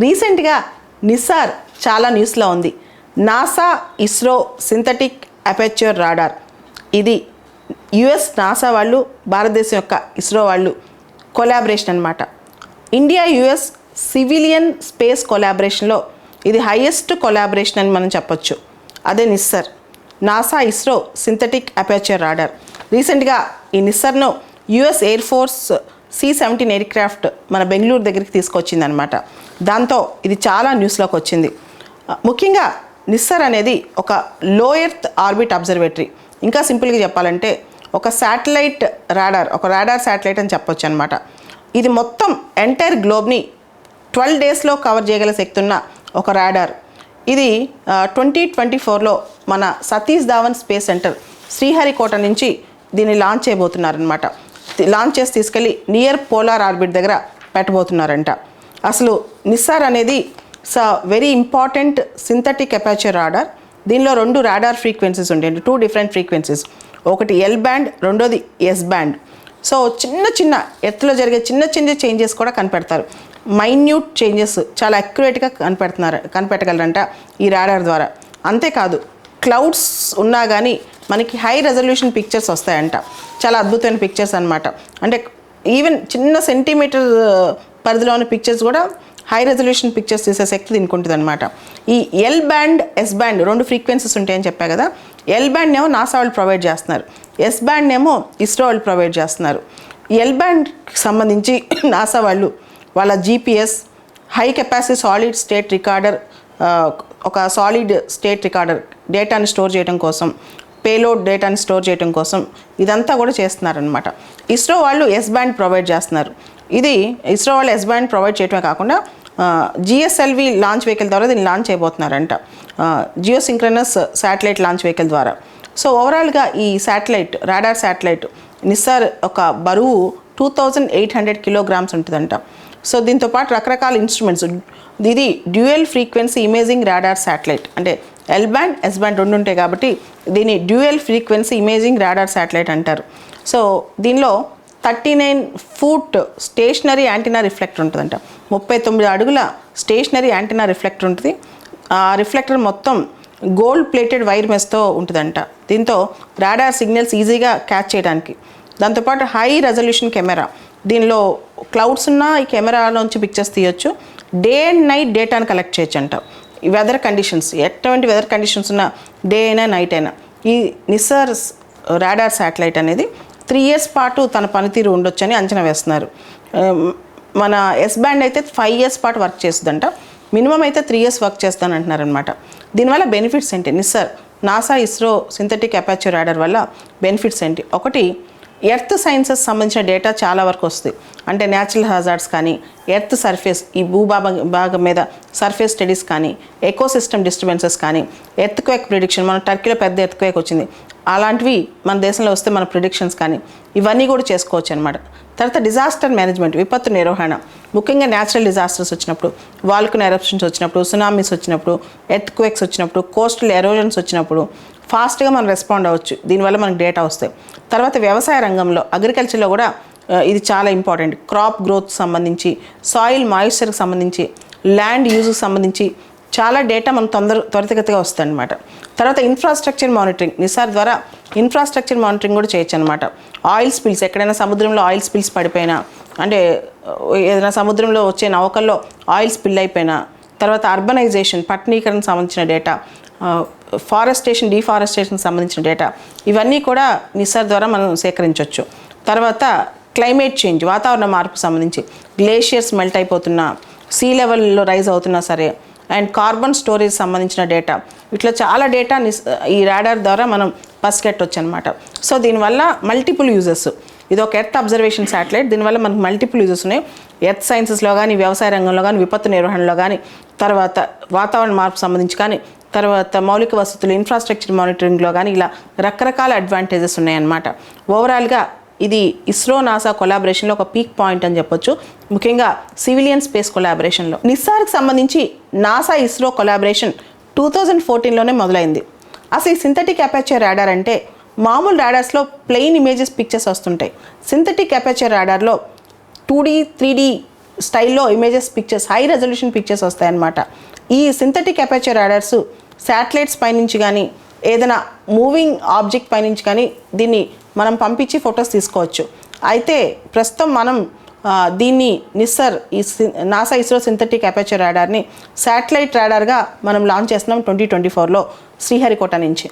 రీసెంట్గా నిస్సార్ చాలా న్యూస్లో ఉంది. NASA ISRO synthetic aperture radar. ఇది యుఎస్ నాసా వాళ్ళు, భారతదేశం యొక్క ఇస్రో వాళ్ళు కొలాబరేషన్ అనమాట. ఇండియా యుఎస్ సివిలియన్ స్పేస్ కొలాబరేషన్లో ఇది హైయెస్ట్ కొలాబరేషన్ అని మనం చెప్పొచ్చు. అదే NISAR, NASA ISRO synthetic aperture radar. రీసెంట్గా ఈ నిస్సర్ను US air force C-17 aircraft మన బెంగళూరు దగ్గరికి తీసుకొచ్చిందనమాట. దాంతో ఇది చాలా న్యూస్లోకి వచ్చింది. ముఖ్యంగా నిస్సర్ అనేది ఒక లో ఎర్త్ ఆర్బిట్ అబ్జర్వేటరీ. ఇంకా సింపుల్గా చెప్పాలంటే ఒక శాటిలైట్ రాడార్, ఒక రాడార్ శాటిలైట్ అని చెప్పొచ్చు అనమాట. ఇది మొత్తం ఎంటైర్ గ్లోబ్ని 12 డేస్లో కవర్ చేయగల శక్తి ఉన్న ఒక రాడార్. ఇది 2024లో మన సతీష్ ధావన్ స్పేస్ సెంటర్ శ్రీహరికోట నుంచి దీన్ని లాంచ్ చేయబోతున్నారనమాట. లాంచ్ చేసి తీసుకెళ్ళి నియర్ పోలార్ ఆర్బిట్ దగ్గర పెట్టబోతున్నారంట. అసలు నిస్సార్ అనేది very important synthetic aperture radar. దీనిలో 2 రాడార్ ఫ్రీక్వెన్సీస్ ఉంటాయి, 2 డిఫరెంట్ ఫ్రీక్వెన్సీస్. ఒకటి ఎల్ బ్యాండ్, రెండోది ఎస్ బ్యాండ్. సో చిన్న ఎత్తులో జరిగే చిన్న చేంజెస్ కూడా కనిపెడతారు. మైన్యూట్ చేంజెస్ చాలా అక్యురేట్గా కనిపెట్టగలరంట ఈ రాడార్ ద్వారా. అంతేకాదు క్లౌడ్స్ ఉన్నా కానీ మనకి హై రెజల్యూషన్ పిక్చర్స్ వస్తాయంట. చాలా అద్భుతమైన పిక్చర్స్ అనమాట. అంటే ఈవెన్ చిన్న సెంటీమీటర్ పరిధిలో ఉన్న పిక్చర్స్ కూడా హై రెజల్యూషన్ పిక్చర్స్ తీసే శక్తి దీనికి ఉంటుంది అనమాట. ఈ L band, yes band 2 frequencies ఉంటాయని చెప్పా కదా. ఎల్ బ్యాండ్ ఏమో నాసా వాళ్ళు ప్రొవైడ్ చేస్తున్నారు, ఎస్ బ్యాండ్ ఏమో ఇస్రో వాళ్ళు ప్రొవైడ్ చేస్తున్నారు. ఎల్ బ్యాండ్కి సంబంధించి నాసా వాళ్ళు వాళ్ళ GPS, high capacity solid state recorder, ఒక సాలిడ్ స్టేట్ రికార్డర్ డేటాని స్టోర్ చేయడం కోసం, పేలోడ్ డేటాని స్టోర్ చేయడం కోసం ఇదంతా కూడా చేస్తున్నారనమాట. ఇస్రో వాళ్ళు ఎస్ బ్యాండ్ ప్రొవైడ్ చేస్తున్నారు. ఇది ఇస్రో వాళ్ళు ఎస్ బ్యాండ్ ప్రొవైడ్ చేయడమే కాకుండా GSLV లాంచ్ వెహికల్ ద్వారా దీన్ని లాంచ్ చేయబోతున్నారంట, జియోసింక్రనస్ శాటిలైట్ లాంచ్ వెహికల్ ద్వారా. సో ఓవరాల్గా ఈ శాటిలైట్, రాడార్ శాటిలైట్ నిస్సార్ ఒక బరువు 2800 కిలోగ్రామ్స్ ఉంటుందంట. సో దీంతో పాటు రకరకాల ఇన్స్ట్రుమెంట్స్, ఇది dual frequency imaging radar satellite. అంటే ఎల్ బ్యాండ్, ఎస్ బ్యాండ్ 2 ఉంటాయి కాబట్టి దీన్ని dual frequency imaging radar satellite అంటారు. సో దీనిలో 39 ఫూట్ స్టేషనరీ యాంటీనా రిఫ్లెక్టర్ ఉంటుందంట. 39 అడుగుల స్టేషనరీ యాంటీనా రిఫ్లెక్టర్ ఉంటుంది. ఆ రిఫ్లెక్టర్ మొత్తం గోల్డ్ ప్లేటెడ్ వైర్ మెస్తో ఉంటుందంట. దీంతో రాడార్ సిగ్నల్స్ ఈజీగా క్యాచ్ చేయడానికి. దాంతోపాటు హై రెజల్యూషన్ కెమెరా. దీనిలో క్లౌడ్స్ ఉన్న ఈ కెమెరాలోంచి పిక్చర్స్ తీయొచ్చు. డే అండ్ నైట్ డేటాను కలెక్ట్ చేయొచ్చు అంట. ఈ వెదర్ కండిషన్స్, ఎటువంటి వెదర్ కండిషన్స్ ఉన్న డే అయినా నైట్ అయినా ఈ నిస్సార్ రాడార్ శాటిలైట్ అనేది 3 years పాటు తన పనితీరు ఉండొచ్చని అంచనా వేస్తున్నారు. మన ఎస్ బ్యాండ్ అయితే 5 years పాటు వర్క్ చేస్తుందంట. మినిమం అయితే 3 years వర్క్ చేస్తానంటున్నారనమాట. దీనివల్ల బెనిఫిట్స్ ఏంటి? NISAR, NASA ISRO synthetic aperture radar వల్ల బెనిఫిట్స్ ఏంటి? ఒకటి, ఎర్త్ సైన్సెస్ సంబంధించిన డేటా చాలా వరకు వస్తుంది. అంటే న్యాచురల్ హజార్డ్స్ కానీ, ఎర్త్ సర్ఫేస్, ఈ భాగం మీద సర్ఫేస్ స్టడీస్ కానీ, ఎకోసిస్టమ్ డిస్టర్బెన్సెస్ కానీ, ఎర్త్క్వేక్ ప్రిడిక్షన్, మన టర్కీలో పెద్ద ఎర్త్క్వేక్ వచ్చింది, అలాంటివి మన దేశంలో వస్తే మన ప్రిడిక్షన్స్ కానీ ఇవన్నీ కూడా చేసుకోవచ్చు అనమాట. తర్వాత డిజాస్టర్ మేనేజ్మెంట్, విపత్తు నిర్వహణ, ముఖ్యంగా న్యాచురల్ డిజాస్టర్స్ వచ్చినప్పుడు, వాల్కనో ఎరప్షన్స్ వచ్చినప్పుడు, సునామీస్ వచ్చినప్పుడు, ఎర్త్క్వేక్స్ వచ్చినప్పుడు, కోస్టల్ ఎరోజన్స్ వచ్చినప్పుడు ఫాస్ట్గా మనం రెస్పాండ్ అవ్వచ్చు. దీనివల్ల మనకు డేటా వస్తాయి. తర్వాత వ్యవసాయ రంగంలో, అగ్రికల్చర్లో కూడా ఇది చాలా ఇంపార్టెంట్. క్రాప్ గ్రోత్ సంబంధించి, సాయిల్ మాయిశ్చర్కి సంబంధించి, ల్యాండ్ యూజ్కి సంబంధించి చాలా డేటా మనం త్వరితగతిగా వస్తుంది అనమాట. తర్వాత ఇన్ఫ్రాస్ట్రక్చర్ మానిటరింగ్, నిస్సార్ ద్వారా ఇన్ఫ్రాస్ట్రక్చర్ మానిటరింగ్ కూడా చేయొచ్చు అనమాట. ఆయిల్ స్పిల్స్, ఎక్కడైనా సముద్రంలో ఆయిల్ స్పిల్స్ పడిపోయినా, అంటే ఏదైనా సముద్రంలో వచ్చే నౌకల్లో ఆయిల్ స్పిల్ అయిపోయినా, తర్వాత అర్బనైజేషన్, పట్టణీకరణకు సంబంధించిన డేటా, ఫారెస్టేషన్, డిఫారెస్టేషన్కి సంబంధించిన డేటా, ఇవన్నీ కూడా నిస్సార్ ద్వారా మనం సేకరించవచ్చు. తర్వాత క్లైమేట్ చేంజ్, వాతావరణ మార్పుకు సంబంధించి, గ్లేషియర్స్ మెల్ట్ అయిపోతున్నా, సీ లెవెల్లో రైజ్ అవుతున్నా సరే, అండ్ కార్బన్ స్టోరేజ్ సంబంధించిన డేటా, ఇట్లా చాలా డేటా ఈ రాడార్ ద్వారా మనం పసిగట్టవచ్చు అనమాట. సో దీనివల్ల మల్టిపుల్ యూజెస్. ఇది ఒక ఎర్త్ అబ్జర్వేషన్ శాటిలైట్, దీనివల్ల మనకు మల్టిపుల్ యూజెస్ ఉన్నాయి. ఎర్త్ సైన్సెస్లో కానీ, వ్యవసాయ రంగంలో కానీ, విపత్తు నిర్వహణలో కానీ, తర్వాత వాతావరణ మార్పు సంబంధించి కానీ, తర్వాత మౌలిక వసతులు, ఇన్ఫ్రాస్ట్రక్చర్ మానిటరింగ్లో కానీ, ఇలా రకరకాల అడ్వాంటేజెస్ ఉన్నాయన్నమాట. ఓవరాల్గా ఇది ఇస్రో నాసా కొలాబరేషన్లో ఒక పీక్ పాయింట్ అని చెప్పొచ్చు. ముఖ్యంగా సివిలియన్ స్పేస్ కొలాబరేషన్లో నిస్సార్కి సంబంధించి నాసా ఇస్రో కొలాబరేషన్ 2014లోనే మొదలైంది. అసలు ఈ సింథటిక్ అపర్చర్ రాడార్ అంటే మామూలు రాడార్స్లో ప్లెయిన్ ఇమేజెస్, పిక్చర్స్ వస్తుంటాయి. సింథటిక్ అపర్చర్ రాడార్లో 2D, 3D స్టైల్లో images pictures high resolution pictures వస్తాయన్నమాట. ఈ సింథటిక్ అపర్చర్ రాడార్స్ శాటిలైట్స్ పైనుంచి కానీ ఏదైనా మూవింగ్ ఆబ్జెక్ట్ పైనుంచి కానీ దీన్ని మనం పంపించి ఫొటోస్ తీసుకోవచ్చు. అయితే ప్రస్తుతం మనం దీన్ని నిస్సర్ ఈ నాసా ఇస్రో సింథటిక్ అపర్చర్ రాడార్ని శాటిలైట్ రాడార్గా మనం లాంచ్ చేస్తున్నాం 2024లో శ్రీహరికోట నుంచి.